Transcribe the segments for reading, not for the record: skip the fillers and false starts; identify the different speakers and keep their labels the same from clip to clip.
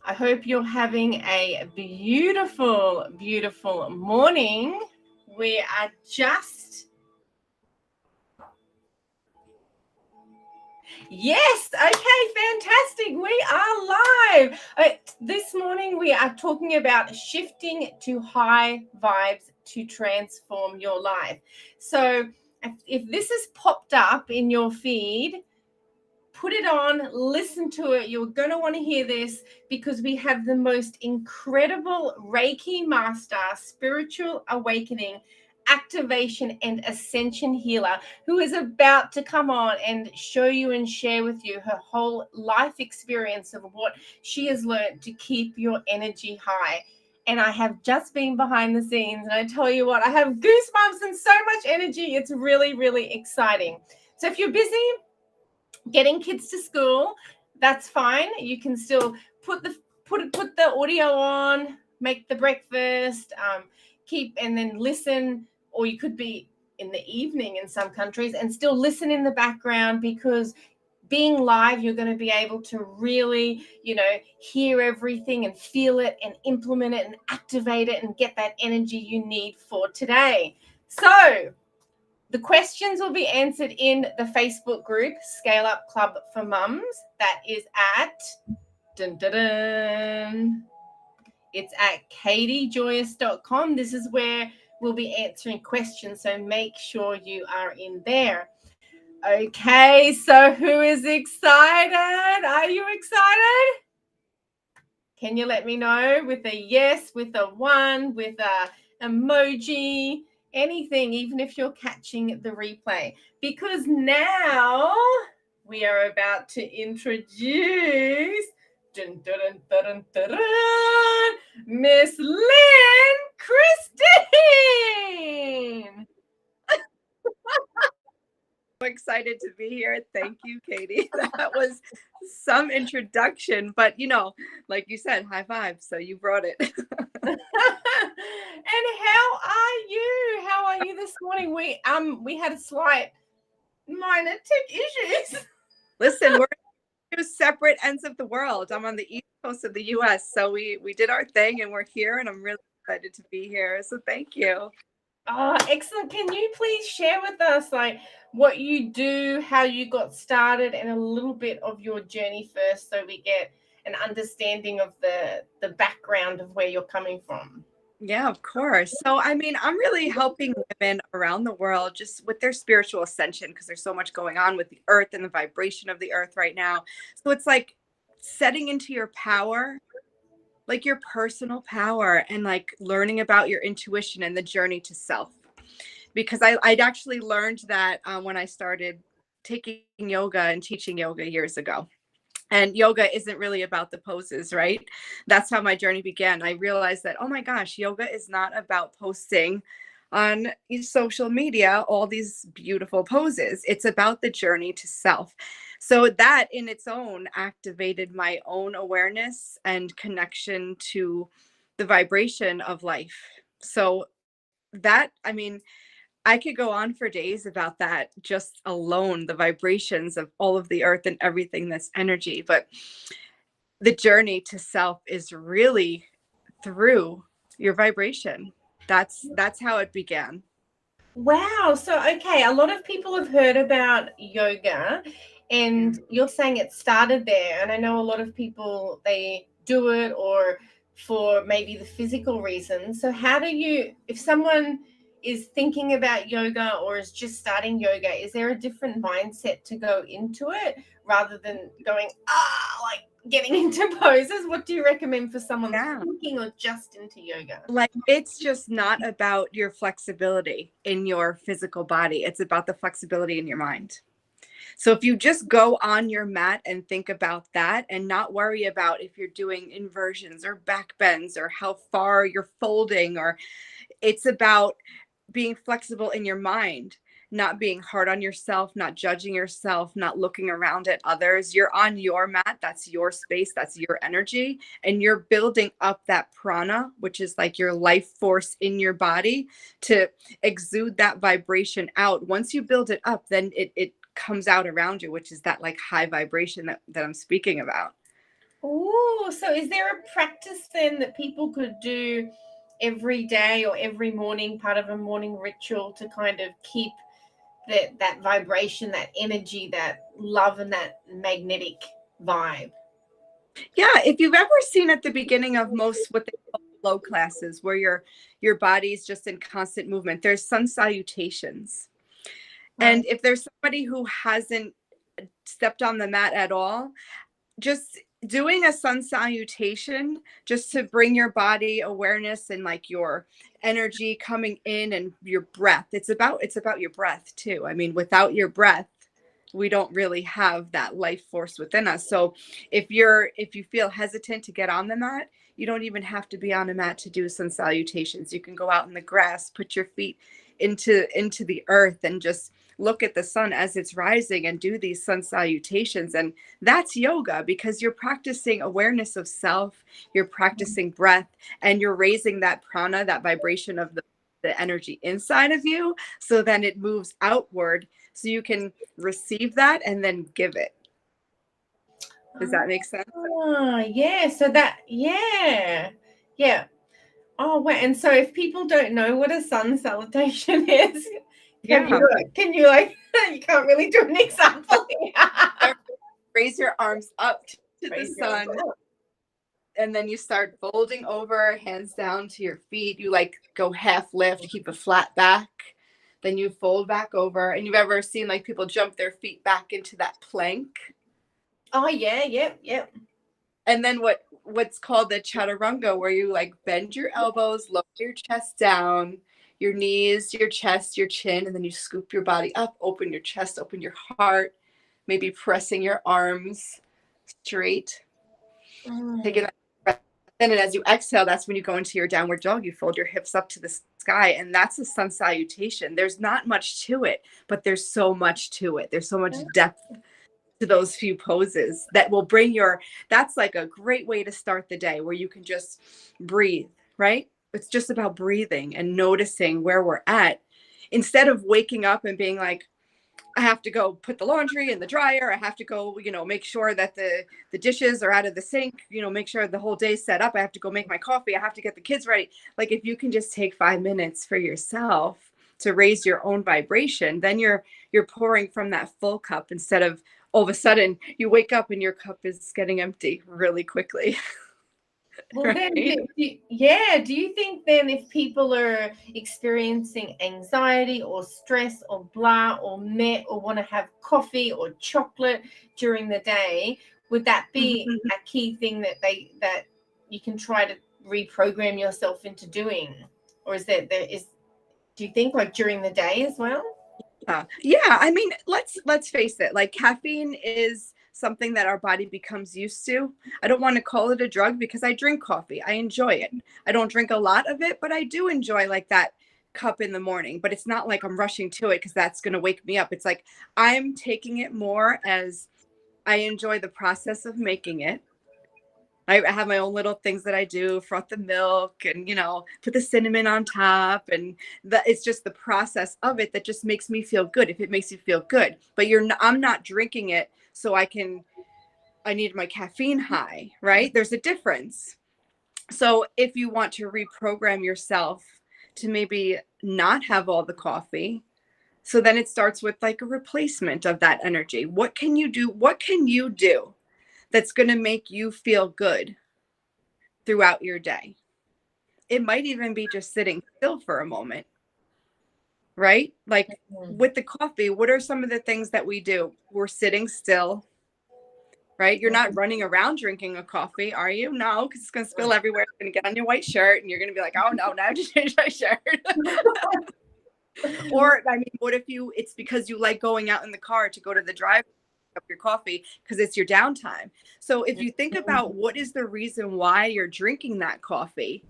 Speaker 1: I hope you're having a beautiful, beautiful morning. We are Yes, okay, fantastic. We are live. This morning we are talking about shifting to high vibes to transform your life. So if this has popped up in your feed, put it on, listen to it. You're going to want to hear this because we have the most incredible Reiki master, spiritual awakening, activation, and ascension healer who is about to come on and show you and share with you her whole life experience of what she has learned to keep your energy high. And I have just been behind the scenes, and I tell you what, I have goosebumps and so much energy. It's really, really exciting. So if you're busy getting kids to school, that's fine. You can still put the audio on, make the breakfast, and then listen. Or you could be in the evening in some countries and still listen in the background, because being live, you're going to be able to really, hear everything and feel it and implement it and activate it and get that energy you need for today. So the questions will be answered in the Facebook group, Scale Up Club for Mums. That is at, it's at katiejoyous.com. This is where we'll be answering questions, so make sure you are in there. Okay, so who is excited? Are you excited? Can you let me know with a yes, with a one, with a emoji, anything, even if you're catching the replay? Because now we are about to introduce Miss Lynn Kristine.
Speaker 2: Excited to be here. Thank you, Katie. That was some introduction, but like you said, high five. So you brought it.
Speaker 1: And how are you? How are you this morning? We had a slight minor tech issues.
Speaker 2: Listen, we're two separate ends of the world. I'm on the East Coast of the US, so we did our thing and we're here, and I'm really excited to be here. So thank you.
Speaker 1: Oh, excellent. Can you please share with us what you do, how you got started, and a little bit of your journey first, so we get an understanding of the background of where you're coming from?
Speaker 2: Yeah, of course. So, I'm really helping women around the world just with their spiritual ascension, because there's so much going on with the earth and the vibration of the earth right now. So it's like setting into your power, like your personal power, and like learning about your intuition and the journey to self. Because I'd actually learned that when I started taking yoga and teaching yoga years ago. And yoga isn't really about the poses, right? That's how my journey began. I realized that, oh my gosh, yoga is not about posting on social media all these beautiful poses. It's about the journey to self. So that in its own activated my own awareness and connection to the vibration of life. So that, I could go on for days about that, just alone, the vibrations of all of the earth and everything that's energy. But the journey to self is really through your vibration. That's how it began.
Speaker 1: Wow. So, okay, a lot of people have heard about yoga, and you're saying it started there. And I know a lot of people, they do it or for maybe the physical reasons. So, how do you, if someone is thinking about yoga or is just starting yoga, is there a different mindset to go into it rather than going, like getting into poses? What do you recommend for someone thinking or just into yoga?
Speaker 2: Like, it's just not about your flexibility in your physical body. It's about the flexibility in your mind. So if you just go on your mat and think about that and not worry about if you're doing inversions or back bends or how far you're folding, or it's about being flexible in your mind, not being hard on yourself, not judging yourself, not looking around at others. You're on your mat. That's your space. That's your energy. And you're building up that prana, which is like your life force in your body, to exude that vibration out. Once you build it up, then it comes out around you, which is that like high vibration that I'm speaking about.
Speaker 1: Oh, so is there a practice then that people could do every day or every morning, part of a morning ritual to kind of keep that vibration, that energy, that love, and that magnetic vibe?
Speaker 2: Yeah, if you've ever seen at the beginning of most what they call flow classes, where your body's just in constant movement, there's sun salutations.
Speaker 1: Mm.
Speaker 2: And if there's somebody who hasn't stepped on the mat at all, just doing a sun salutation just to bring your body awareness and like your energy coming in and your breath. It's about your breath too. I mean, without your breath, we don't really have that life force within us. So if you feel hesitant to get on the mat, you don't even have to be on a mat to do sun salutations. You can go out in the grass, put your feet into the earth, and just look at the sun as it's rising and do these sun salutations. And that's yoga, because you're practicing awareness of self, you're practicing breath, and you're raising that prana, that vibration of the energy inside of you, so then it moves outward, so you can receive that and then give it. Does that make sense?
Speaker 1: Ah, yeah. So that, yeah, yeah. Oh, wait. And so if people don't know what a sun salutation is,
Speaker 2: Yeah.
Speaker 1: can you like, you can't really do an example here.
Speaker 2: Raise your arms up to the
Speaker 1: Raise your arms
Speaker 2: sun,
Speaker 1: up.
Speaker 2: and then you start folding over, hands down to your feet. You like go half lift, keep a flat back. Then you fold back over. And you've ever seen like people jump their feet back into that plank?
Speaker 1: Oh, yeah, yep, yep.
Speaker 2: And then what's called the chaturanga, where you like bend your elbows, lower your chest down, your knees, your chest, your chin, and then you scoop your body up, open your chest, open your heart, maybe pressing your arms straight. Taking that breath in, and as you exhale, that's when you go into your downward dog. You fold your hips up to the sky, and that's a sun salutation. There's not much to it, but there's so much to it. There's so much depth to those few poses that will bring that's like a great way to start the day, where you can just breathe, right? It's just about breathing and noticing where we're at, instead of waking up and being like, I have to go put the laundry in the dryer. I have to go, make sure that the dishes are out of the sink, make sure the whole day's set up. I have to go make my coffee. I have to get the kids ready. Like, if you can just take 5 minutes for yourself to raise your own vibration, then you're pouring from that full cup, instead of all of a sudden you wake up and your cup is getting empty really quickly.
Speaker 1: Well, then,
Speaker 2: Right?
Speaker 1: do you think then if people are experiencing anxiety or stress or blah or met or want to have coffee or chocolate during the day, would that be
Speaker 2: Mhm.
Speaker 1: a key thing that you can try to reprogram yourself into doing? Or do you think like during the day as well?
Speaker 2: Yeah, I mean, let's face it. Like, caffeine is something that our body becomes used to. I don't want to call it a drug, because I drink coffee. I enjoy it. I don't drink a lot of it, but I do enjoy like that cup in the morning. But it's not like I'm rushing to it because that's going to wake me up. It's like I'm taking it more as I enjoy the process of making it. I have my own little things that I do, froth the milk and, put the cinnamon on top. And it's just the process of it that just makes me feel good, if it makes you feel good. But I'm not drinking it so I need my caffeine high, right? There's a difference. So if you want to reprogram yourself to maybe not have all the coffee, so then it starts with like a replacement of that energy. What can you do? What can you do that's going to make you feel good throughout your day? It might even be just sitting still for a moment, right? Like, with the coffee, what are some of the things that we do? We're sitting still, right? You're not running around drinking a coffee, are you? No, because it's going to spill everywhere. It's going to get on your white shirt, and you're going to be like, oh no, now I have to change my shirt. Or, I mean, what if it's because you like going out in the car to go to the drive up your coffee because it's your downtime. So if you think about what is the reason why you're drinking that coffee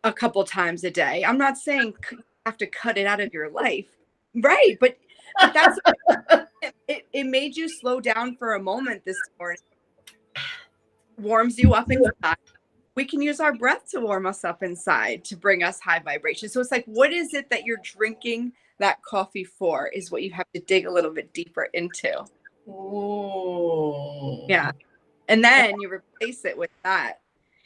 Speaker 2: a couple times a day, I'm not saying you have to cut it out of your life, right? But that's it made you slow down for a moment this morning, warms you up inside. We can use our breath to warm us up inside, to bring us high vibration. So it's like, what is it that you're drinking that coffee for, is what you have to dig a little bit deeper into.
Speaker 1: Ooh.
Speaker 2: Yeah. And then you replace it with that.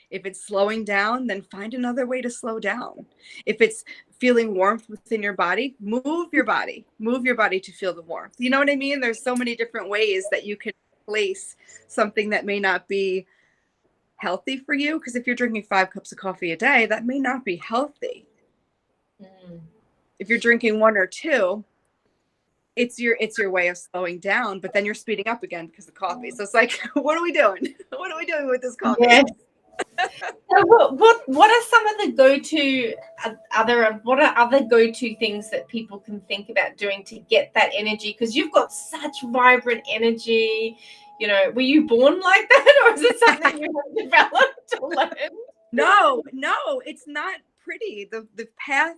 Speaker 2: If it's slowing down, then find another way to slow down. If it's feeling warmth within your body, move your body. Move your body to feel the warmth. You know what I mean? There's so many different ways that you can replace something that may not be healthy for you. Because if you're drinking 5 cups of coffee a day, that may not be healthy. If you're drinking 1 or 2, it's your way of slowing down, but then you're speeding up again because of coffee. So it's like, what are we doing? What are we doing with this coffee?
Speaker 1: Yes. So what are some of the other go-to things that people can think about doing to get that energy? Because you've got such vibrant energy. You know, were you born like that, or is it something you have developed or learned?
Speaker 2: No, it's not pretty. The path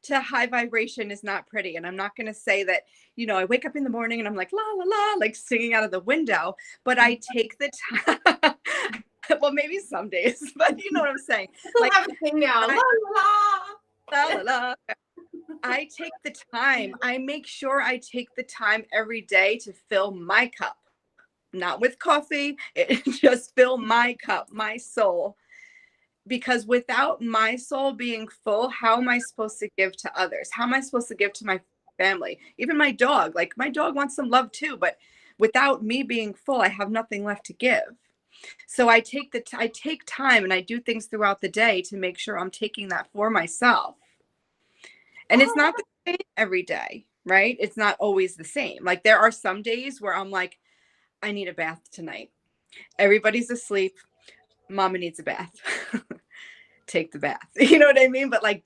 Speaker 2: to high vibration is not pretty. And I'm not going to say that, you know, I wake up in the morning and I'm like, la, la, la, like singing out of the window, but I take the time. Well, maybe some days, but you know what I'm saying.
Speaker 1: Like, have a thing now. La, la,
Speaker 2: la, la, la. I take the time. I make sure I take the time every day to fill my cup, not with coffee. Just fill my cup, my soul. Because without my soul being full, how am I supposed to give to others? How am I supposed to give to my family? Even my dog. Like, my dog wants some love too, but without me being full, I have nothing left to give. So I take time and I do things throughout the day to make sure I'm taking that for myself. And it's not the same every day, right? It's not always the same. Like, there are some days where I'm like, I need a bath tonight. Everybody's asleep. Mama needs a bath. Take the bath. You know what I mean? But like,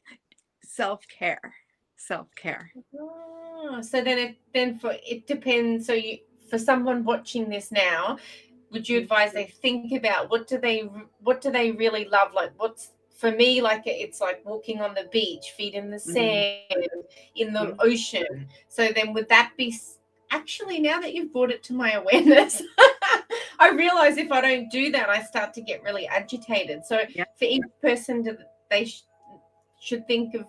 Speaker 2: self-care.
Speaker 1: Oh, so then it depends. So for someone watching this now, would you advise they think about what do they really love? Like, what's for me, like, it's like walking on the beach, feet in the sand, in the ocean. So then would that be actually, now that you've brought it to my awareness, I realize if I don't do that, I start to get really agitated. So for each person, they should think of,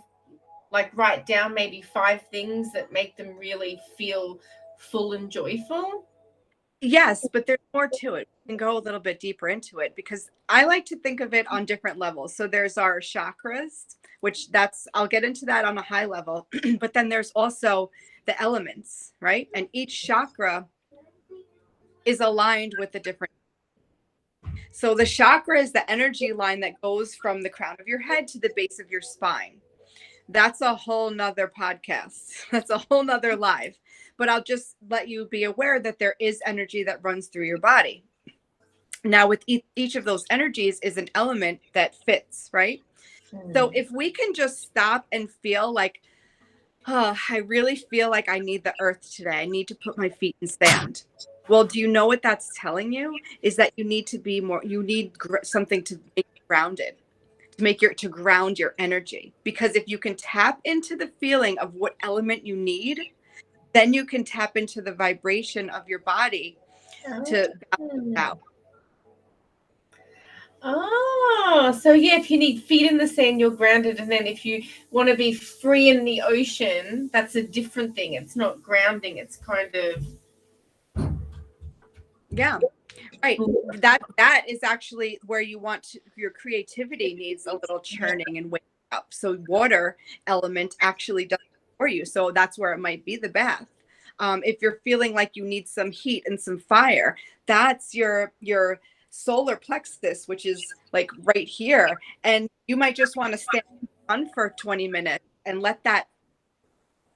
Speaker 1: like, write down maybe 5 things that make them really feel full and joyful.
Speaker 2: Yes, but there's more to it. We can go a little bit deeper into it because I like to think of it on different levels. So there's our chakras, which I'll get into that on a high level, but then there's also the elements, right? And each chakra is aligned with a different. So the chakra is the energy line that goes from the crown of your head to the base of your spine. That's a whole nother podcast. That's a whole nother live. But I'll just let you be aware that there is energy that runs through your body. Now, with each of those energies is an element that fits, right? So if we can just stop and feel like, oh, I really feel like I need the earth today. I need to put my feet in sand. Well, do you know what that's telling you? Is that you need to be more, you need something to make you grounded, to ground your energy. Because if you can tap into the feeling of what element you need, then you can tap into the vibration of your body to balance out.
Speaker 1: Oh, so yeah, if you need feet in the sand, you're grounded. And then if you want to be free in the ocean, that's a different thing. It's not grounding. It's kind of.
Speaker 2: Yeah, right. That is actually where you want to, your creativity needs a little churning and waking up. So water element actually does it for you. So that's where it might be the bath. If you're feeling like you need some heat and some fire, that's your solar plexus, which is like right here. And you might just want to stand in the sun for 20 minutes and let that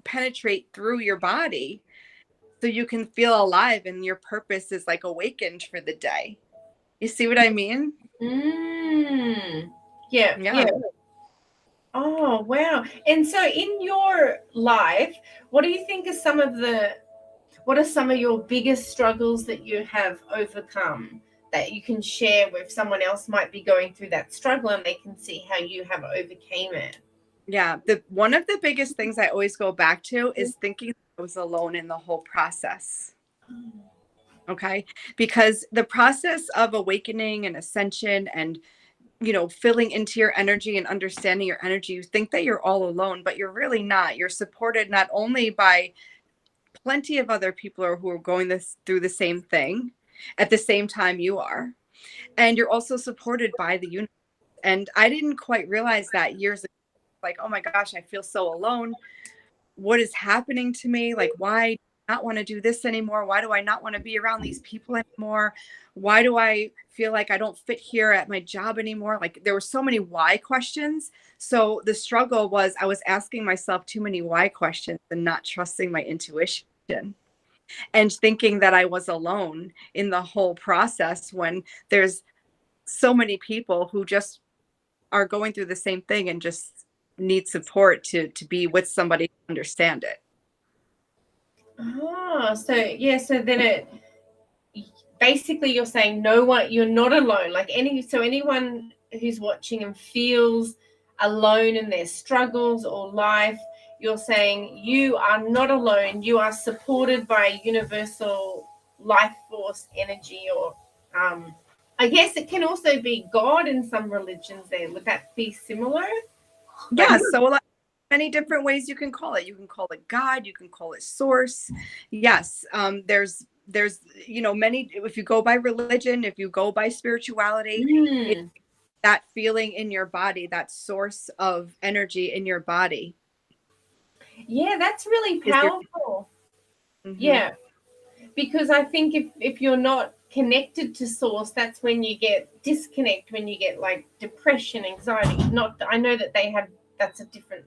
Speaker 2: penetrate through your body so you can feel alive and your purpose is like awakened for the day. You see what I mean?
Speaker 1: Yeah. Oh, wow. And so in your life, what do you think are what are some of your biggest struggles that you have overcome that you can share with someone else might be going through that struggle and they can see how you have overcame it?
Speaker 2: Yeah. One of the biggest things I always go back to is thinking I was alone in the whole process. Okay. Because the process of awakening and ascension and, you know, filling into your energy and understanding your energy, you think that you're all alone, but you're really not. You're supported not only by plenty of other people who are going through the same thing at the same time you are, And you're also supported by the universe. And I didn't quite realize that years ago. Like, oh my gosh, I feel so alone. What is happening to me? Like, why do I not want to do this anymore? Why do I not want to be around these people anymore? Why do I feel like I don't fit here at my job anymore? Like, there were so many why questions. So the struggle was I was asking myself too many why questions and not trusting my intuition and thinking that I was alone in the whole process when there's so many people who just are going through the same thing and just need support to be with somebody to understand it.
Speaker 1: Oh, so yeah, so then it basically you're saying no one, you're not alone. Like anyone who's watching and feels alone in their struggles or life, you're saying you are not alone. You are supported by universal life force energy, or I guess it can also be God in some religions there. Would that be similar?
Speaker 2: Yeah, so many different ways you can call it. You can call it God, you can call it source. Yes, there's many. If you go by religion, if you go by spirituality, it's that feeling in your body, that source of energy in your body.
Speaker 1: Yeah, that's really powerful.
Speaker 2: Mm-hmm.
Speaker 1: Yeah, because I think if you're not connected to source, that's when you get disconnect, when you get like depression, anxiety. Not, I know that that's a different,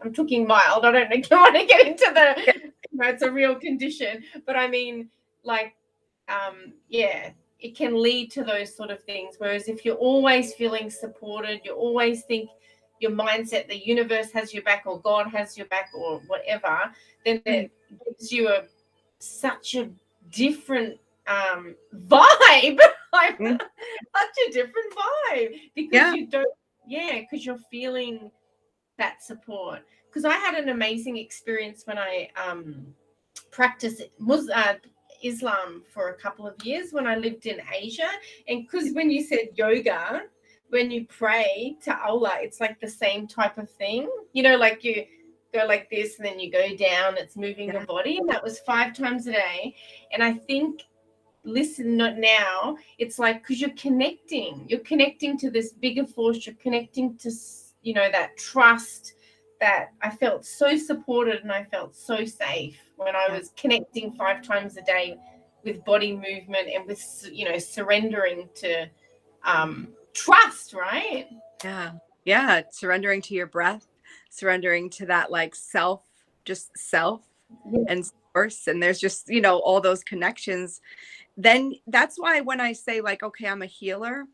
Speaker 1: I'm talking mild, I don't want to get into the, it's a real condition, but I mean, like, yeah, it can lead to those sort of things. Whereas if you're always feeling supported, you always think your mindset, the universe has your back or God has your back or whatever, then it gives you such a different vibe. Like, such a different vibe because you don't, because you're feeling that support. Because I had an amazing experience when I practiced Islam for a couple of years when I lived in Asia. And because when you said yoga, when you pray to Allah, it's like the same type of thing. Like you go like this and then you go down, it's moving your body. And that was 5 times a day. And I think, listen, not now, it's like because you're connecting to this bigger force, you're connecting to that trust, that I felt so supported and I felt so safe when I was connecting 5 times a day with body movement and with surrendering to trust, right?
Speaker 2: Yeah, surrendering to your breath, surrendering to that like self and source, and there's just all those connections. Then that's why when I say like, okay, I'm a healer,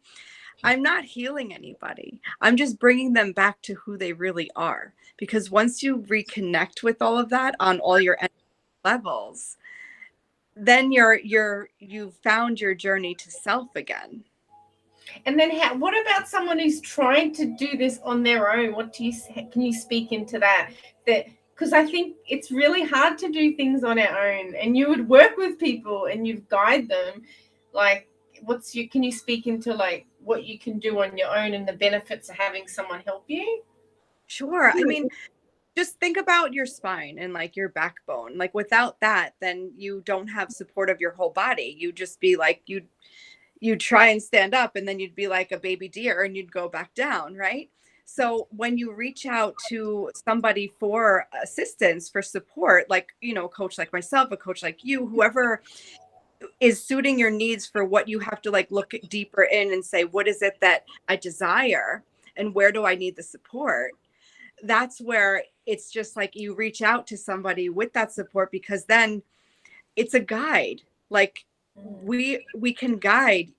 Speaker 2: I'm not healing anybody. I'm just bringing them back to who they really are. Because once you reconnect with all of that on all your levels, then you've found your journey to self again.
Speaker 1: And then what about someone who's trying to do this on their own? Can you speak into that? Because I think it's really hard to do things on our own, and you would work with people and you'd guide them. Like, can you speak into like what you can do on your own and the benefits of having someone help you?
Speaker 2: Sure. I mean, just think about your spine and like your backbone. Like without that, then you don't have support of your whole body. You'd just be like, you'd try and stand up and then you'd be like a baby deer and you'd go back down, right? So when you reach out to somebody for assistance, for support, like, a coach like myself, a coach like you, whoever is suiting your needs for what you have to like look deeper in and say, what is it that I desire and where do I need the support? That's where it's just like you reach out to somebody with that support, because then it's a guide. Like we can guide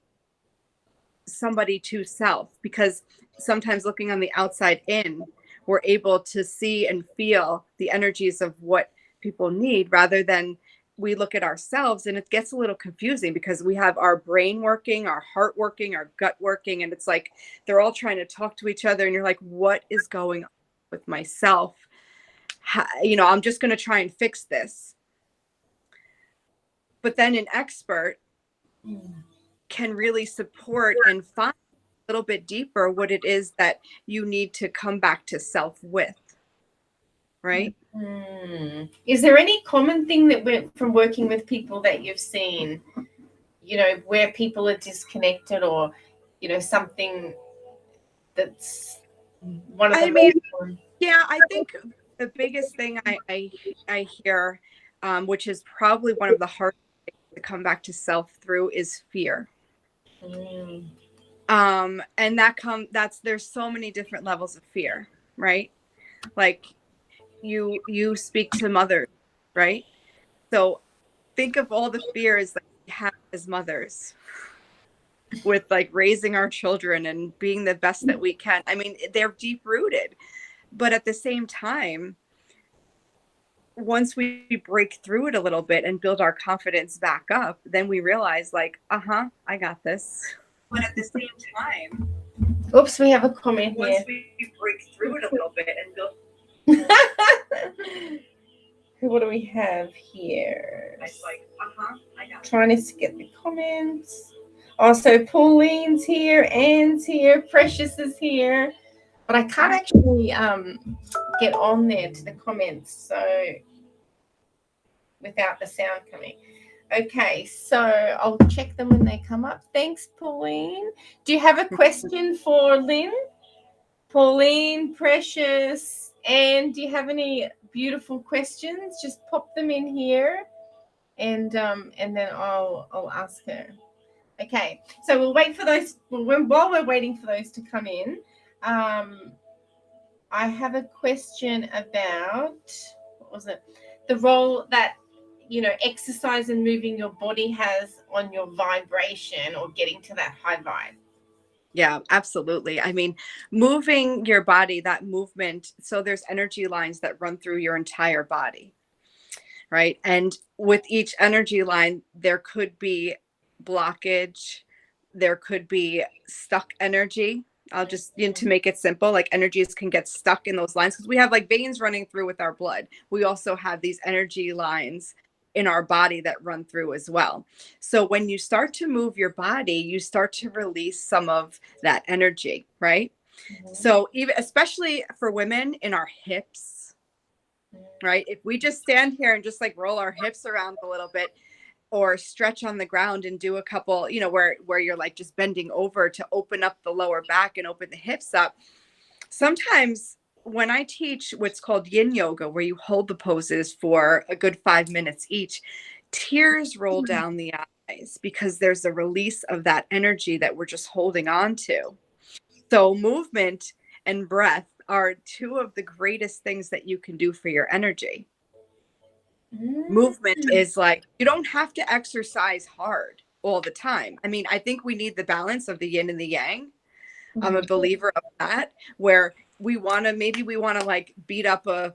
Speaker 2: somebody to self, because sometimes looking on the outside in, we're able to see and feel the energies of what people need, rather than we look at ourselves and it gets a little confusing because we have our brain working, our heart working, our gut working, and it's like they're all trying to talk to each other and you're like, what is going on with myself? I'm just going to try and fix this. But then an expert can really support and find a little bit deeper what it is that you need to come back to self with, right?
Speaker 1: Is there any common thing that went from working with people that you've seen, you know, where people are disconnected, or, you know, something that's one of the
Speaker 2: I mean,
Speaker 1: most...
Speaker 2: yeah, I think the biggest thing I hear, which is probably one of the hardest things to come back to self through, is fear.
Speaker 1: Mm.
Speaker 2: And there's so many different levels of fear, right? Like you speak to mothers, right? So think of all the fears that we have as mothers with like raising our children and being the best that we can. I mean, they're deep rooted, but at the same time, once we break through it a little bit and build our confidence back up, then we realize like, I got this. But at the same time,
Speaker 1: Oops, we have a comment
Speaker 2: once
Speaker 1: here.
Speaker 2: we break through it a little bit and build...
Speaker 1: What do we have here?
Speaker 2: It's like, I got it.
Speaker 1: Trying to get the comments. Also, Pauline's here, Anne's here, Precious is here, but I can't actually get on there to the comments, so without the sound coming. Okay, so I'll check them when they come up. Thanks, Pauline. Do you have a question for Lynn? Pauline, Precious, and do you have any beautiful questions? Just pop them in here, and then I'll ask her. Okay, so we'll wait for those. While we're waiting for those to come in, I have a question about, what was it? The role that, you know, exercise and moving your body has on your vibration or getting to that high vibe.
Speaker 2: Yeah, absolutely. I mean, moving your body, that movement, so there's energy lines that run through your entire body, right? And with each energy line, there could be blockage, there could be stuck energy. I'll just, to make it simple, like energies can get stuck in those lines because we have like veins running through with our blood. We also have these energy lines in our body that run through as well. So when you start to move your body, you start to release some of that energy, right? Mm-hmm. So even, especially for women in our hips, right? If we just stand here and just like roll our hips around a little bit, or stretch on the ground and do a couple, where you're like just bending over to open up the lower back and open the hips up. Sometimes when I teach what's called yin yoga, where you hold the poses for a good 5 minutes each, tears roll down the eyes because there's a release of that energy that we're just holding on to. So movement and breath are two of the greatest things that you can do for your energy. Movement is like, you don't have to exercise hard all the time. I mean, I think we need the balance of the yin and the yang. I'm a believer of that, where maybe we want to like beat up a,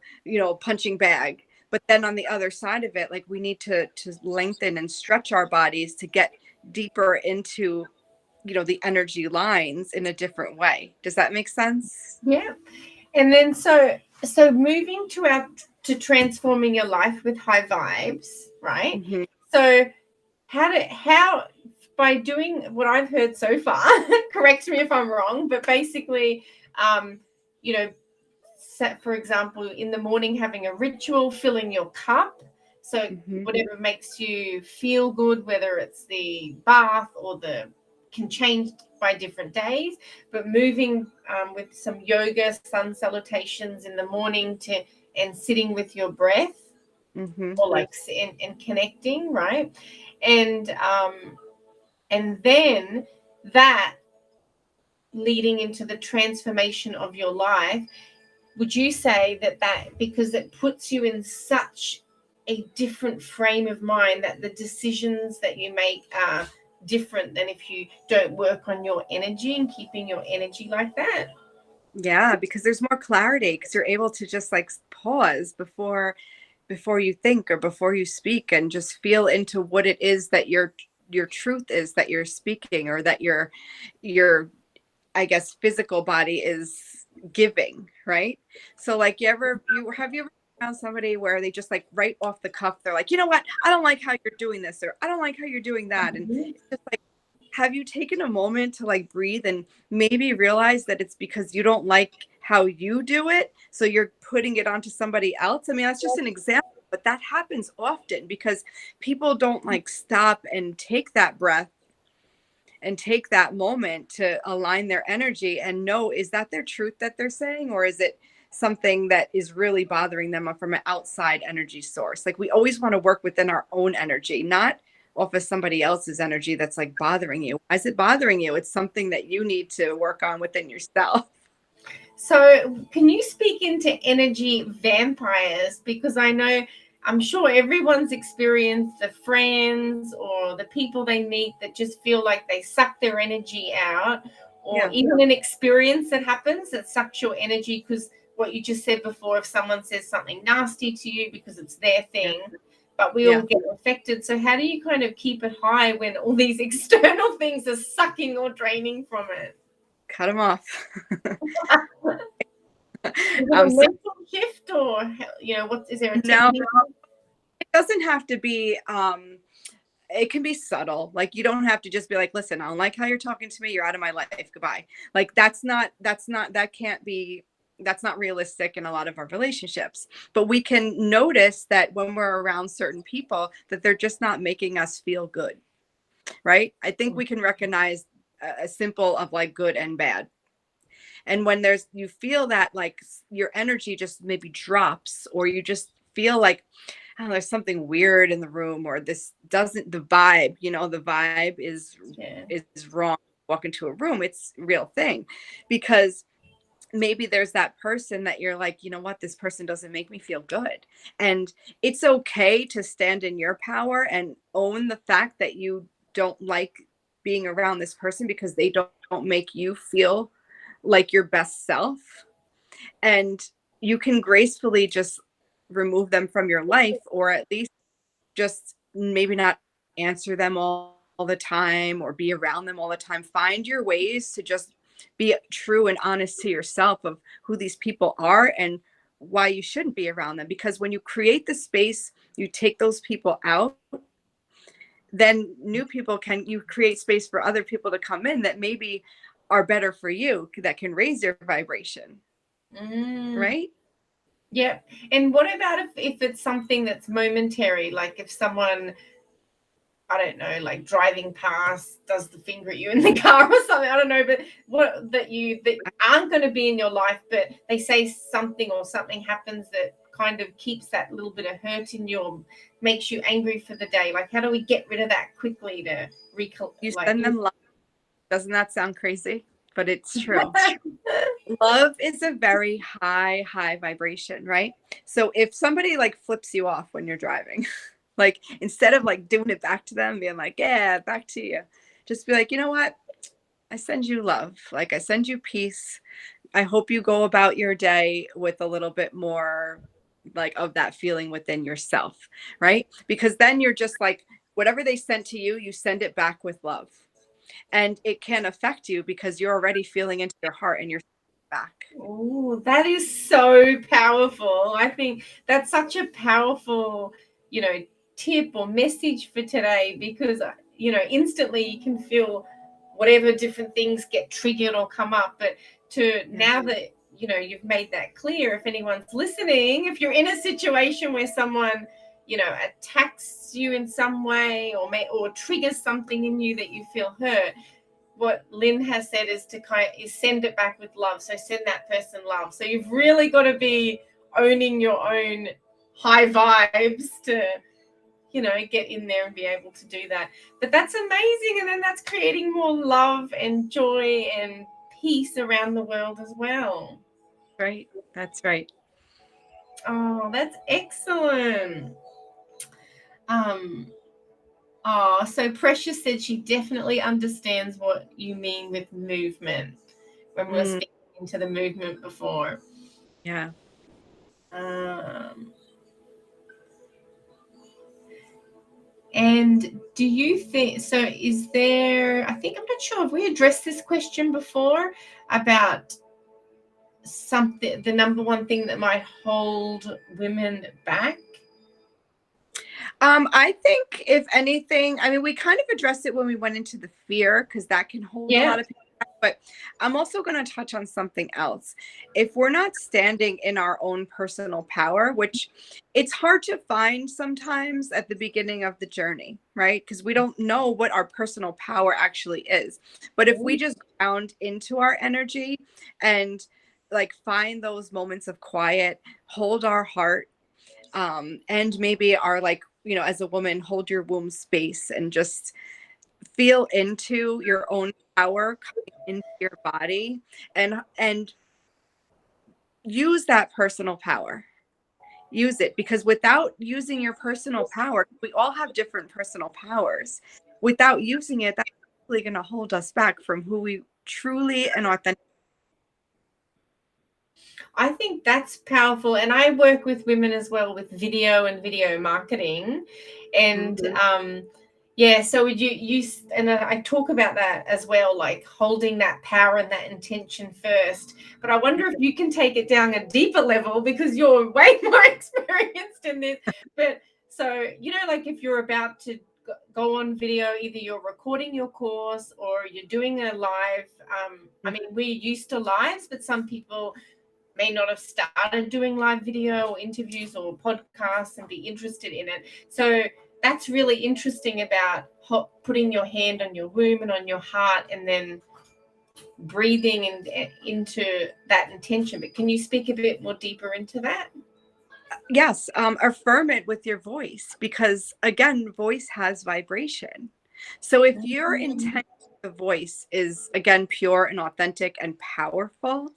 Speaker 2: punching bag, but then on the other side of it, like we need to lengthen and stretch our bodies to get deeper into, the energy lines in a different way. Does that make sense?
Speaker 1: Yeah. And then so moving to transforming your life with high vibes, right? Mm-hmm. So how by doing what I've heard so far, correct me if I'm wrong, but basically, for example, in the morning, having a ritual, filling your cup. So whatever makes you feel good, whether it's the bath or can change by different days, but moving with some yoga, sun salutations in the morning and sitting with your breath, or like and connecting, right? And then that leading into the transformation of your life. Would you say that because it puts you in such a different frame of mind, that the decisions that you make are different than if you don't work on your energy and keeping your energy like that?
Speaker 2: Yeah, because there's more clarity, because you're able to just like pause before you think or before you speak, and just feel into what it is that your truth is that you're speaking, or that your I guess physical body is giving, right? So like have you ever found somebody where they just like right off the cuff, they're like, you know what, I don't like how you're doing this, or I don't like how you're doing that. And it's just like, have you taken a moment to like breathe and maybe realize that it's because you don't like how you do it, so you're putting it onto somebody else? I mean, that's just an example. but that happens often because people don't like stop and take that breath and take that moment to align their energy and know, is that their truth that they're saying, or is it something that is really bothering them from an outside energy source? Like, we always want to work within our own energy, not off of somebody else's energy that's like bothering you. Why is it bothering you? It's something that you need to work on within yourself.
Speaker 1: So, can you speak into energy vampires? Because I'm sure everyone's experienced the friends or the people they meet that just feel like they suck their energy out, or even an experience that happens that sucks your energy. Because what you just said before, if someone says something nasty to you because it's their thing, but we all get affected. So, how do you kind of keep it high when all these external things are sucking or draining from it?
Speaker 2: Cut them off.
Speaker 1: Is it a mental shift, or what is there a technique?
Speaker 2: It doesn't have to be. It can be subtle. Like, you don't have to just be like, listen, I don't like how you're talking to me. You're out of my life. Goodbye. Like, that's not realistic in a lot of our relationships. But we can notice that when we're around certain people, that they're just not making us feel good. Right. I think we can recognize a simple of like good and bad. And when you feel that like your energy just maybe drops, or you just feel like, I don't know, there's something weird in the room, or the vibe is wrong. Walk into a room, it's a real thing, because maybe there's that person that you're like, you know what, this person doesn't make me feel good. And it's okay to stand in your power and own the fact that you don't like being around this person because they don't make you feel like your best self. And you can gracefully just remove them from your life, or at least just maybe not answer them all the time or be around them all the time. Find your ways to just be true and honest to yourself of who these people are and why you shouldn't be around them. Because when you create the space, you take those people out, then you create space for other people to come in that maybe are better for you, that can raise your vibration. Right?
Speaker 1: Yeah. And what about if it's something that's momentary, like if someone, I don't know, like driving past does the finger at you in the car or something, I don't know, but that aren't going to be in your life, but they say something or something happens that kind of keeps that little bit of hurt in you, or makes you angry for the day. Like, how do we get rid of that quickly to
Speaker 2: send them love? Doesn't that sound crazy? But it's true. Love is a very high vibration, right? So if somebody like flips you off when you're driving, like, instead of like doing it back to them, being like, yeah, back to you, just be like, you know what? I send you love. Like, I send you peace. I hope you go about your day with a little bit more like of that feeling within yourself, right? Because then you're just like, whatever they sent to you, you send it back with love. And it can affect you because you're already feeling into your heart and you're back.
Speaker 1: Oh, that is so powerful. I think that's such a powerful, tip or message for today, because, instantly you can feel whatever different things get triggered or come up. But now that, you've made that clear, if anyone's listening, if you're in a situation where someone, attacks you in some way, or triggers something in you that you feel hurt, what Lynn has said is is send it back with love. So send that person love. So you've really got to be owning your own high vibes to, get in there and be able to do that. But that's amazing. And then that's creating more love and joy and peace around the world as well.
Speaker 2: Right. That's right.
Speaker 1: Oh, that's excellent. So Precious said she definitely understands what you mean with movement when we were speaking into the movement before.
Speaker 2: Yeah.
Speaker 1: And do you think, so is there, I'm not sure if we addressed this question before about the number one thing that might hold women back?
Speaker 2: I think if anything, I mean, we kind of addressed it when we went into the fear, because that can hold a lot of people back. But I'm also going to touch on something else. If we're not standing in our own personal power, which it's hard to find sometimes at the beginning of the journey, right? Because we don't know what our personal power actually is. But if we just ground into our energy and like find those moments of quiet, hold our heart, and maybe are like, you know, as a woman, hold your womb space and just feel into your own power coming into your body, and use that personal power. Use it, because without using your personal power, we all have different personal powers. Without using it, that's really going to hold us back from who we truly and authentically.
Speaker 1: I think that's powerful. And I work with women as well with video and video marketing. And yeah, so you and I talk about that as well, like holding that power and that intention first. But I wonder if you can take it down a deeper level, because you're way more experienced in this. But so, you know, like if you're about to go on video, either you're recording your course or you're doing a live. I mean, we're used to lives, but some people may not have started doing live video or interviews or podcasts and be interested in it. So that's really interesting about putting your hand on your womb and on your heart and then breathing into that intention. But can you speak a bit more deeper into that?
Speaker 2: Yes, affirm it with your voice, because again, voice has vibration. So if your intent with the voice is again pure and authentic and powerful,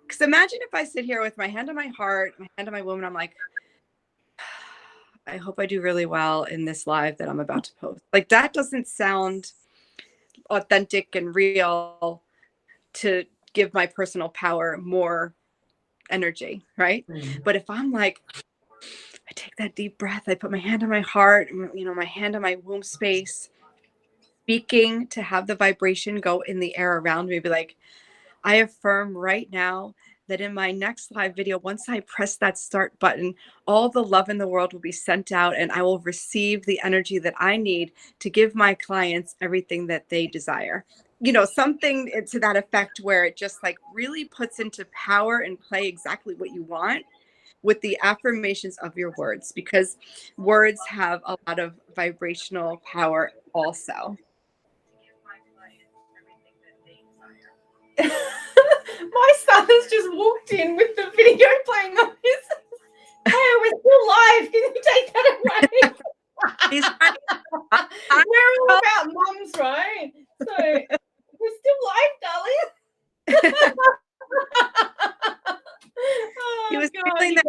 Speaker 2: because imagine if I sit here with my hand on my heart, my hand on my womb, and I'm like, I hope I do really well in this live that I'm about to post. Like, that doesn't sound authentic and real to give my personal power more energy, right? But if I'm like, I take that deep breath, I put my hand on my heart, you know, my hand on my womb space, speaking to have the vibration go in the air around me, be like, I affirm right now that in my next live video, once I press that start button, all the love in the world will be sent out and I will receive the energy that I need to give my clients everything that they desire. You know, something to that effect, where it just like really puts into power and play exactly what you want with the affirmations of your words, because words have a lot of vibrational power also.
Speaker 1: My son has just walked in with the video playing on his. Hey, we're still live. Can you take that away? We're all about mums, right? So we're still live, darling.
Speaker 2: He was feeling that.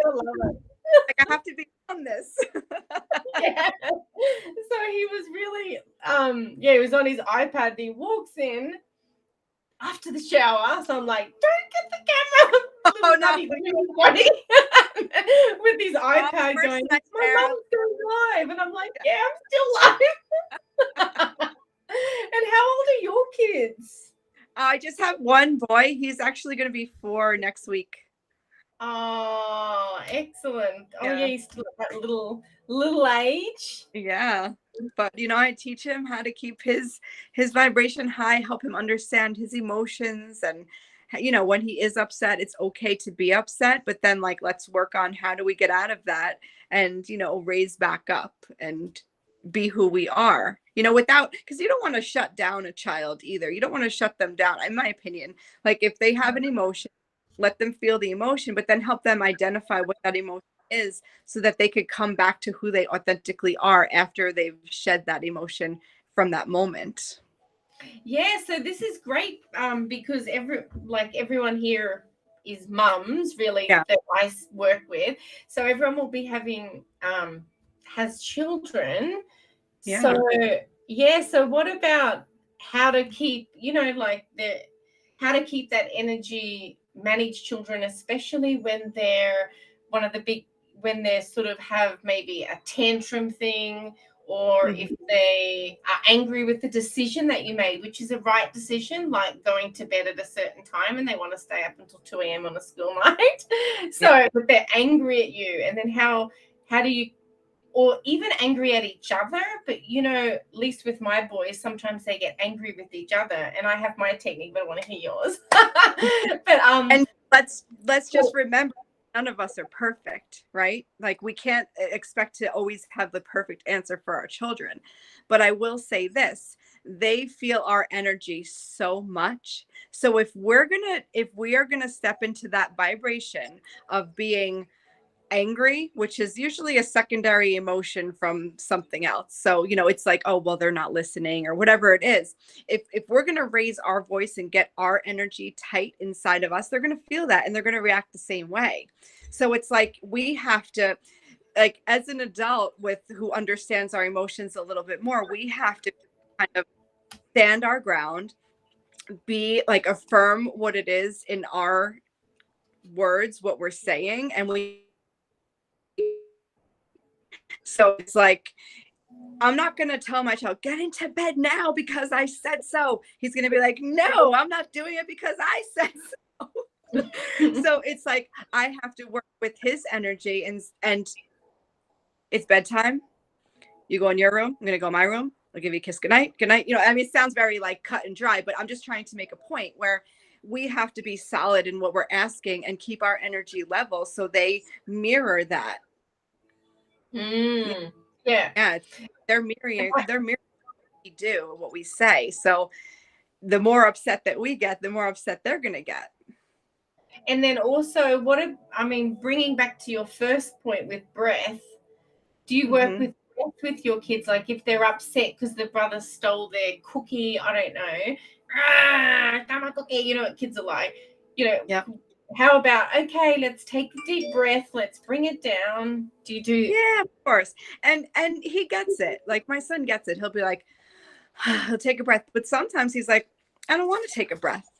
Speaker 2: Like, I have to be on this.
Speaker 1: Yeah. So he was really, he was on his iPad and he walks in after the shower. So I'm like, don't get the camera.
Speaker 2: Oh, no.
Speaker 1: With his iPad going, my mom's going live. And I'm like, yeah, I'm still live. And how old are your kids?
Speaker 2: I just have one boy. He's actually going to be 4 next week.
Speaker 1: Oh, excellent. Oh, yeah, he's still at that little age.
Speaker 2: Yeah. But, you know, I teach him how to keep his vibration high, help him understand his emotions. And, you know, when he is upset, it's okay to be upset. But then, like, let's work on how do we get out of that and, you know, raise back up and be who we are, you know, without, because you don't want to shut down a child either. You don't want to shut them down, in my opinion. Like, if they have an emotion, let them feel the emotion, but then help them identify what that emotion is so that they could come back to who they authentically are after they've shed that emotion from that moment.
Speaker 1: Yeah, so this is great because everyone here is mums, really, that I work with. So everyone will be having has children.
Speaker 2: Yeah.
Speaker 1: So what about how to keep, you know, like how to keep that energy, manage children, especially when they're when they sort of have maybe a tantrum thing, or if they are angry with the decision that you made, which is a right decision, like going to bed at a certain time and they want to stay up until 2 a.m. on a school night. So but they're angry at you. And then how do you or even angry at each other. But you know, at least with my boys, sometimes they get angry with each other, and I have my technique, but I want to hear yours. But
Speaker 2: And let's just remember, none of us are perfect, right? Like we can't expect to always have the perfect answer for our children. But I will say this, they feel our energy so much. So if we are gonna step into that vibration of being angry, which is usually a secondary emotion from something else. So, you know, it's like, oh, well, they're not listening or whatever it is. If we're going to raise our voice and get our energy tight inside of us, they're going to feel that and they're going to react the same way. So it's like we have to, like, as an adult with who understands our emotions a little bit more, we have to kind of stand our ground, be like affirm what it is in our words, what we're saying, and we, so it's like, I'm not going to tell my child, get into bed now because I said so. He's going to be like, no, I'm not doing it because I said so. So it's like, I have to work with his energy, and it's bedtime. You go in your room. I'm going to go in my room. I'll give you a kiss. Good night. Good night. You know, I mean, it sounds very like cut and dry, but I'm just trying to make a point where we have to be solid in what we're asking and keep our energy level so they mirror that.
Speaker 1: Yeah.
Speaker 2: Yeah. They're mirroring what we do, what we say. So the more upset that we get, the more upset they're going to get.
Speaker 1: And then also, I mean, bringing back to your first point with breath, do you work with your kids? Like if they're upset because the brother stole their cookie, I don't know, not my cookie, you know what kids are like, you know,
Speaker 2: yeah.
Speaker 1: How about, okay, let's take a deep breath, let's bring it down. Do you do?
Speaker 2: Yeah, of course. And he gets it. Like my son gets it. He'll be like, he'll take a breath. But sometimes he's like, I don't want to take a breath.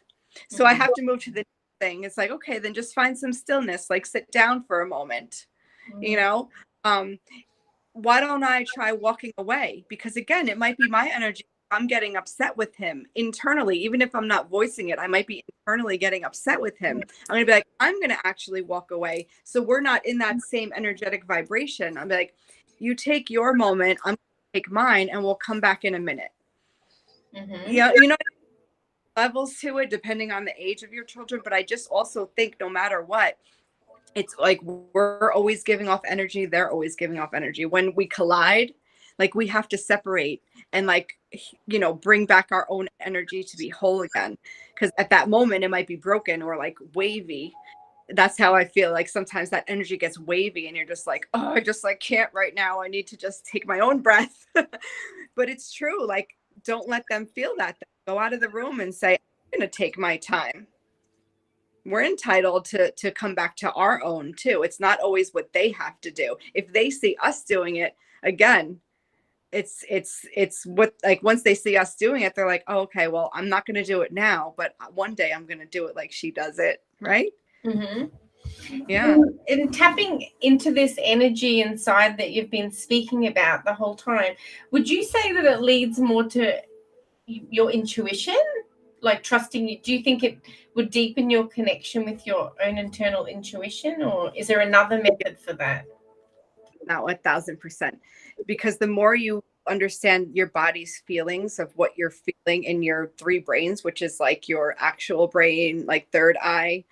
Speaker 2: So I have to move to the thing. It's like, okay, then just find some stillness, like sit down for a moment, you know? Why don't I try walking away? Because again, it might be my energy. I'm getting upset with him internally, even if I'm not voicing it, I might be internally getting upset with him. I'm going to be like, I'm going to actually walk away. So we're not in that same energetic vibration. I'm like, you take your moment, I'm going to take mine, and we'll come back in a minute. Yeah, you know, levels to it depending on the age of your children. But I just also think no matter what, it's like we're always giving off energy, they're always giving off energy. When we collide, like we have to separate and like, you know, bring back our own energy to be whole again, because at that moment it might be broken or like wavy. That's how I feel. Like sometimes that energy gets wavy and you're just like, oh, I just like can't right now, I need to just take my own breath. But it's true, like don't let them feel that. Go out of the room and say, I'm going to take my time. We're entitled to come back to our own too. It's not always what they have to do. If they see us doing it, again, it's what, like once they see us doing it, they're like, oh, okay, well, I'm not going to do it now, but one day I'm going to do it like she does it. Right. Yeah.
Speaker 1: And tapping into this energy inside that you've been speaking about the whole time, would you say that it leads more to your intuition, like trusting you? Do you think it would deepen your connection with your own internal intuition, or is there another method for that?
Speaker 2: No, 1,000%. Because the more you understand your body's feelings of what you're feeling in your three brains, which is like your actual brain, like third eye,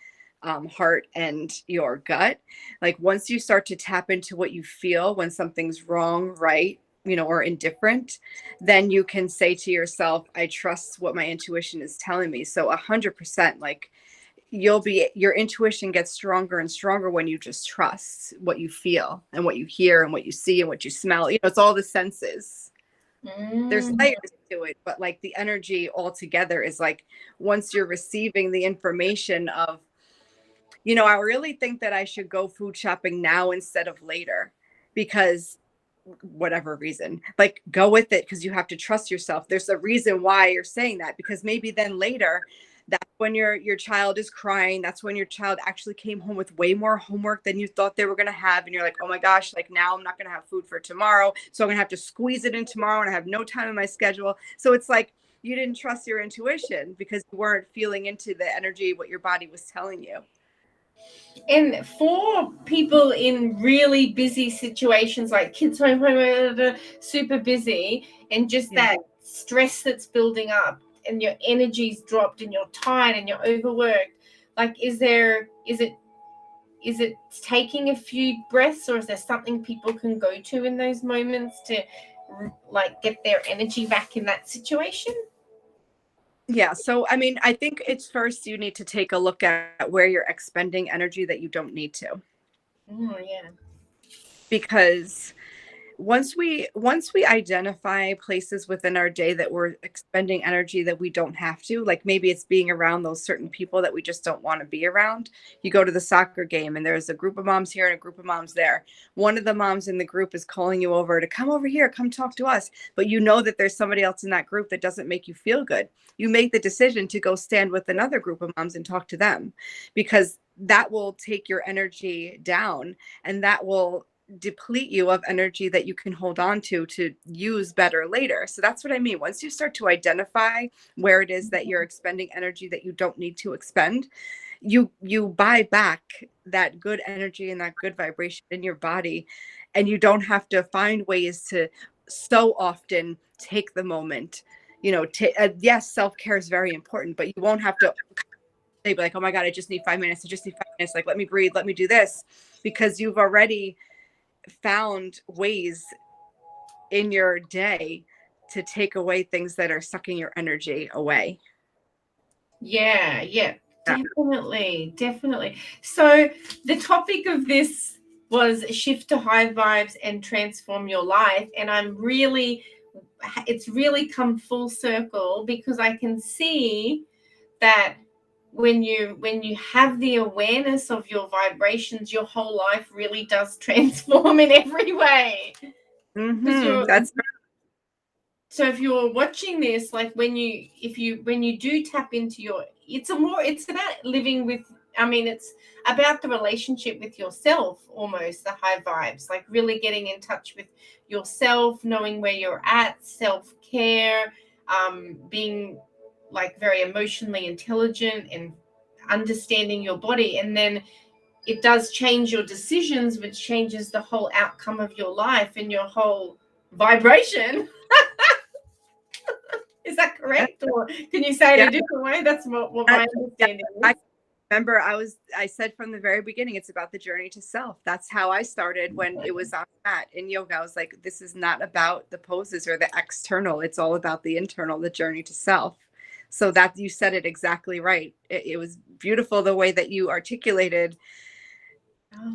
Speaker 2: heart, and your gut. Like once you start to tap into what you feel when something's wrong, right, you know, or indifferent, then you can say to yourself, I trust what my intuition is telling me. So 100%, like your intuition gets stronger and stronger when you just trust what you feel and what you hear and what you see and what you smell. You know, it's all the senses. There's layers to it, but like the energy altogether is like once you're receiving the information of, you know, I really think that I should go food shopping now instead of later because whatever reason, like go with it because you have to trust yourself. There's a reason why you're saying that, because maybe then later that's when your child is crying. That's when your child actually came home with way more homework than you thought they were going to have. And you're like, oh my gosh, like now I'm not going to have food for tomorrow. So I'm going to have to squeeze it in tomorrow and I have no time in my schedule. So it's like you didn't trust your intuition because you weren't feeling into the energy, what your body was telling you.
Speaker 1: And for people in really busy situations, like kids home, super busy, and just that stress that's building up, and your energy's dropped, and you're tired, and you're overworked, like, is it taking a few breaths, or is there something people can go to in those moments to like get their energy back in that situation?
Speaker 2: Yeah. So, I mean, I think it's first you need to take a look at where you're expending energy that you don't need to.
Speaker 1: Oh, yeah.
Speaker 2: Because once we identify places within our day that we're expending energy that we don't have to, like maybe it's being around those certain people that we just don't want to be around. You go to the soccer game and there's a group of moms here and a group of moms there. One of the moms in the group is calling you over to come over here, come talk to us, but you know that there's somebody else in that group that doesn't make you feel good. You make the decision to go stand with another group of moms and talk to them, because that will take your energy down, and that will deplete you of energy that you can hold on to use better later. So that's what I mean. Once you start to identify where it is that you're expending energy that you don't need to expend, you buy back that good energy and that good vibration in your body, and you don't have to find ways to so often take the moment. Yes, self-care is very important, but you won't have to be like, oh my God, I just need 5 minutes. I just need 5 minutes. Like, let me breathe. Let me do this, because you've already found ways in your day to take away things that are sucking your energy away.
Speaker 1: Yeah, definitely. So the topic of this was shift to high vibes and transform your life, and it's really come full circle, because I can see that when you have the awareness of your vibrations, your whole life really does transform in every way.
Speaker 2: That's
Speaker 1: So if you're watching this, like when you do tap into it's about living with, I mean, it's about the relationship with yourself, almost the high vibes, like really getting in touch with yourself, knowing where you're at, self-care, being like very emotionally intelligent and understanding your body. And then it does change your decisions, which changes the whole outcome of your life and your whole vibration. Is that correct? Or can you say it a different way? That's what my understanding is.
Speaker 2: I remember I said from the very beginning, it's about the journey to self. That's how I started when it was on mat in yoga. I was like, this is not about the poses or the external. It's all about the internal, the journey to self. So that you said it exactly right. It was beautiful the way that you articulated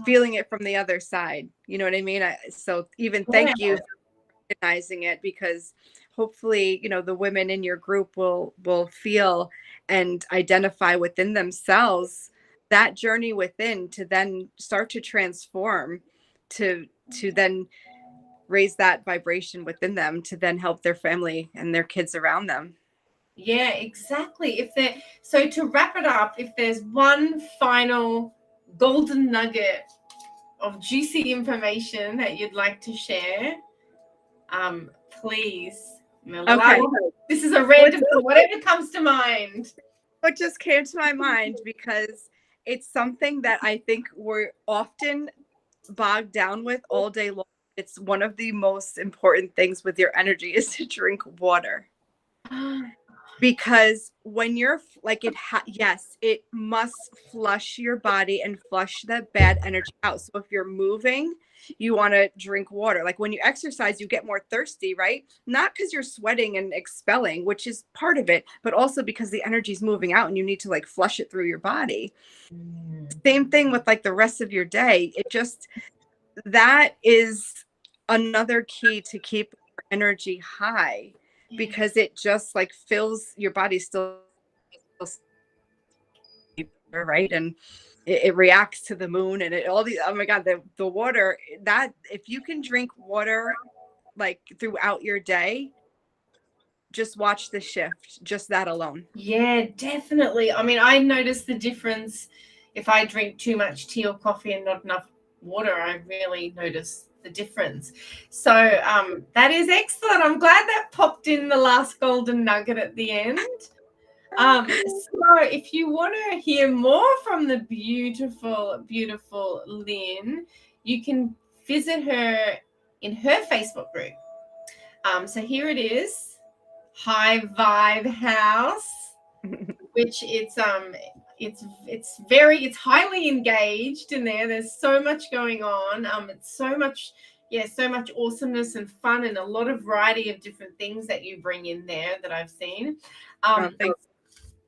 Speaker 2: feeling it from the other side. You know what I mean? So even thank you for recognizing it, because hopefully, the women in your group will feel and identify within themselves that journey within, to then start to transform, to then raise that vibration within them, to then help their family and their kids around them.
Speaker 1: Yeah, exactly. So to wrap it up, if there's one final golden nugget of juicy information that you'd like to share, please.
Speaker 2: Okay.
Speaker 1: This is a random, whatever comes to mind.
Speaker 2: What just came to my mind, because it's something that I think we're often bogged down with all day long. It's one of the most important things with your energy is to drink water. Because when you're like yes, it must flush your body and flush the bad energy out. So if you're moving, you want to drink water. Like when you exercise, you get more thirsty, right? Not because you're sweating and expelling, which is part of it, but also because the energy is moving out and you need to like flush it through your body. Same thing with like the rest of your day. That is another key to keep your energy high, because it just like fills your body still, right? And it reacts to the moon and all these, oh my God, the water, that if you can drink water like throughout your day, just watch the shift, just that alone.
Speaker 1: Yeah, definitely. I mean, I notice the difference if I drink too much tea or coffee and not enough water. I really notice the difference. So that is excellent. I'm glad that popped in the last golden nugget at the end. So if you want to hear more from the beautiful, beautiful Lynn, you can visit her in her Facebook group. So here it is, High Vibe House, which it's highly engaged in there. There's so much going on. It's so much awesomeness and fun, and a lot of variety of different things that you bring in there that I've seen.
Speaker 2: Thanks.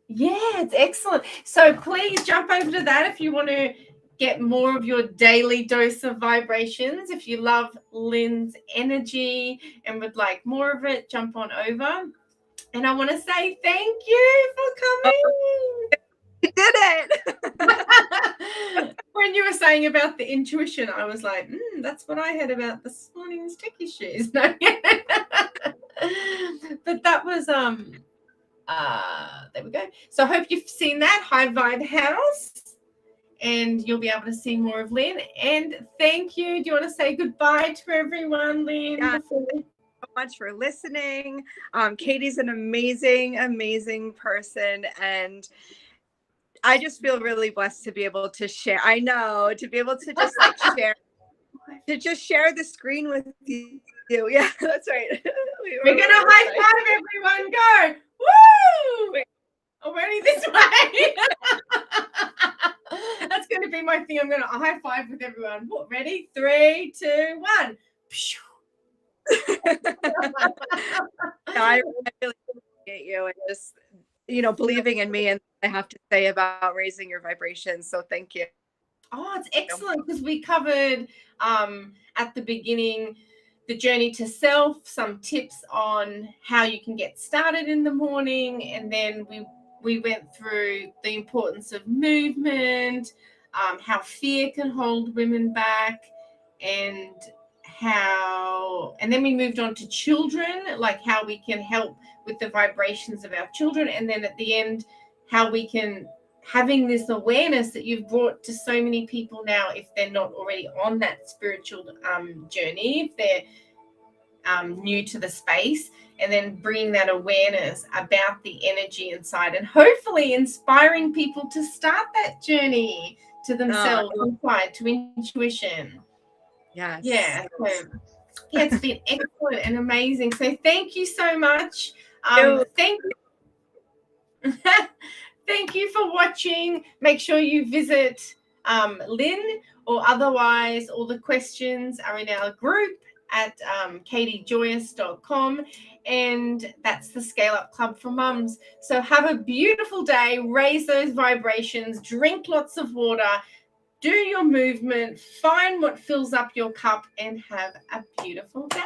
Speaker 1: Yeah, it's excellent. So please jump over to that if you want to get more of your daily dose of vibrations. If you love Lynn's energy and would like more of it, jump on over. And I want to say thank you for coming.
Speaker 2: You did it.
Speaker 1: When you were saying about the intuition, I was like, that's what I had about this morning's tech issues. No. But that was there we go. So I hope you've seen that High Vibe House, and you'll be able to see more of Lynn. And thank you. Do you want to say goodbye to everyone, Lynn?
Speaker 2: Yeah. So much for listening. Katie's an amazing, amazing person, and I just feel really blessed to be able to share. I know, to be able to just like share the screen with you. Yeah, that's right.
Speaker 1: We're gonna high five everyone. Go! Woo! Already this way. That's going to be my thing. I'm going to high five with everyone. Ready? 3, 2, 1.
Speaker 2: I really appreciate you, and just believing in me and I have to say about raising your vibrations. So thank you.
Speaker 1: Oh, it's excellent, because we covered at the beginning the journey to self, some tips on how you can get started in the morning, and then we went through the importance of movement, how fear can hold women back, and then we moved on to children, like how we can help with the vibrations of our children, and then at the end, how we can, having this awareness that you've brought to so many people now, if they're not already on that spiritual journey, if they're new to the space, and then bringing that awareness about the energy inside, and hopefully inspiring people to start that journey to themselves inside, to intuition.
Speaker 2: Yes.
Speaker 1: Yeah. So, yeah, it's been excellent and amazing. So thank you so much. Thank you. Thank you for watching. Make sure you visit Lynn, or otherwise all the questions are in our group at katiejoyous.com, and that's the Scale Up Club for Mums. So have a beautiful day, raise those vibrations, drink lots of water, do your movement, find what fills up your cup, and have a beautiful day.